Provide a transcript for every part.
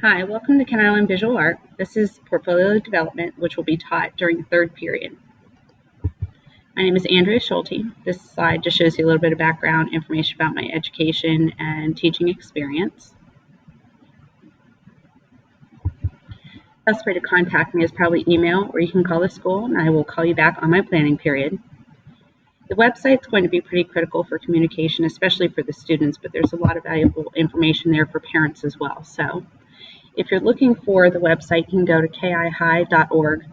Hi, welcome to Kent Island Visual Art. This is portfolio development, which will be taught during the third period. My name is Andrea Schulte. This slide just shows you a little bit of background information about my education and teaching experience. Best way to contact me is probably email, or you can call the school and I will call you back on my planning period. The website's going to be pretty critical for communication, especially for the students, but there's a lot of valuable information there for parents as well. So if you're looking for the website, you can go to kihigh.org,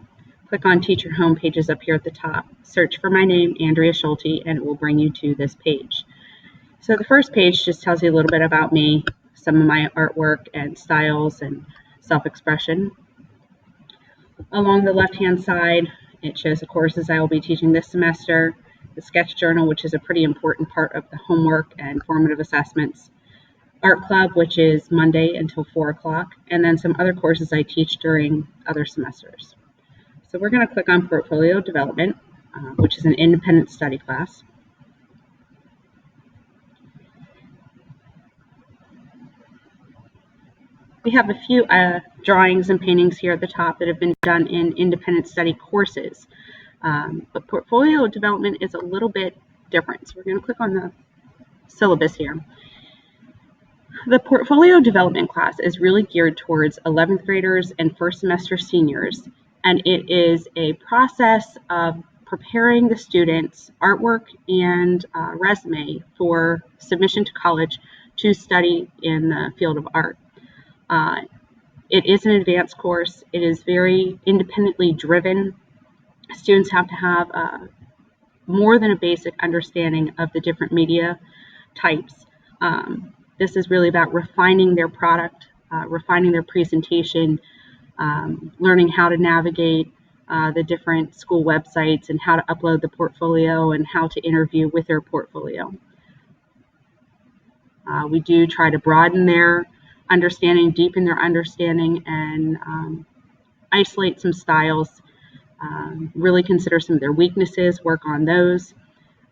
click on teacher home pages up here at the top, search for my name, Andrea Schulte, and it will bring you to this page. So the first page just tells you a little bit about me, some of my artwork and styles and self-expression. Along the left-hand side, it shows the courses I will be teaching this semester, the sketch journal, which is a pretty important part of the homework and formative assessments, art club, which is Monday until 4 o'clock, and then some other courses I teach during other semesters. So we're going to click on portfolio development, which is an independent study class. We have a few drawings and paintings here at the top that have been done in independent study courses. But portfolio development is a little bit different. So we're going to click on the syllabus here. The portfolio development class is really geared towards 11th graders and first semester seniors, and it is a process of preparing the students' artwork and resume for submission to college to study in the field of art. It is an advanced course. It is very independently driven. Students have to have more than a basic understanding of the different media types. This is really about refining their product, refining their presentation, learning how to navigate the different school websites and how to upload the portfolio and how to interview with their portfolio. We do try to broaden their understanding, deepen their understanding, and isolate some styles, really consider some of their weaknesses, work on those.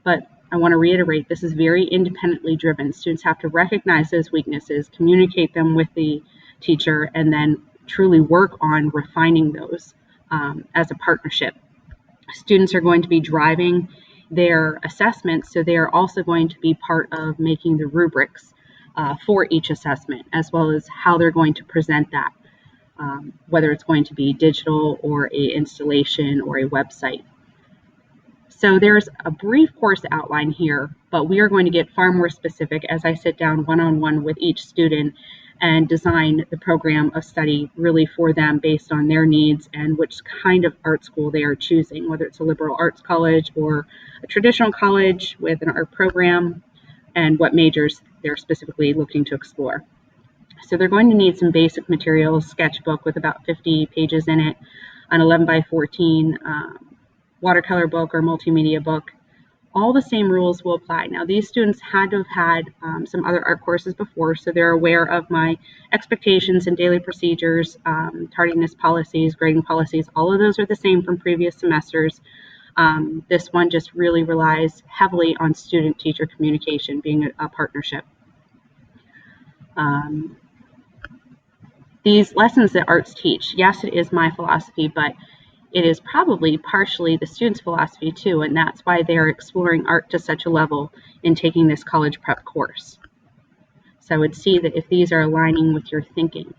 But I want to reiterate, this is very independently driven. Students have to recognize those weaknesses, communicate them with the teacher, and then truly work on refining those as a partnership. Students are going to be driving their assessments, so they are also going to be part of making the rubrics for each assessment, as well as how they're going to present that, whether it's going to be digital or a installation or a website. So there's a brief course outline here, but we are going to get far more specific as I sit down one-on-one with each student and design the program of study really for them based on their needs and which kind of art school they are choosing, whether it's a liberal arts college or a traditional college with an art program, and what majors they're specifically looking to explore. So they're going to need some basic materials, sketchbook with about 50 pages in it, an 11 by 14 watercolor book or multimedia book. All the same rules will apply. Now, these students had to have had some other art courses before, so they're aware of my expectations and daily procedures, tardiness policies, grading policies. All of those are the same from previous semesters. This one just really relies heavily on student-teacher communication, being a partnership. These lessons that arts teach, yes, it is my philosophy, but it is probably partially the students' philosophy too, and that's why they're exploring art to such a level in taking this college prep course. So I would see that if these are aligning with your thinking.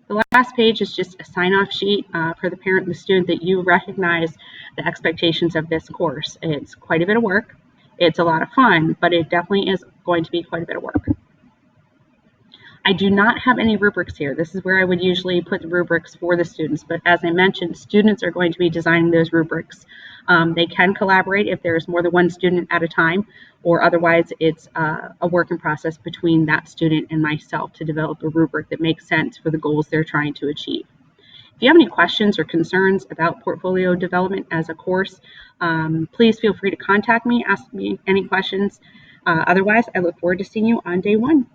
The last page is just a sign-off sheet for the parent and the student that you recognize the expectations of this course. It's quite a bit of work. It's a lot of fun, but it definitely is going to be quite a bit of work. I do not have any rubrics here. This is where I would usually put the rubrics for the students, but as I mentioned, students are going to be designing those rubrics. They can collaborate if there's more than one student at a time, or otherwise it's a work in process between that student and myself to develop a rubric that makes sense for the goals they're trying to achieve. If you have any questions or concerns about portfolio development as a course, please feel free to contact me, ask me any questions. Otherwise, I look forward to seeing you on day one.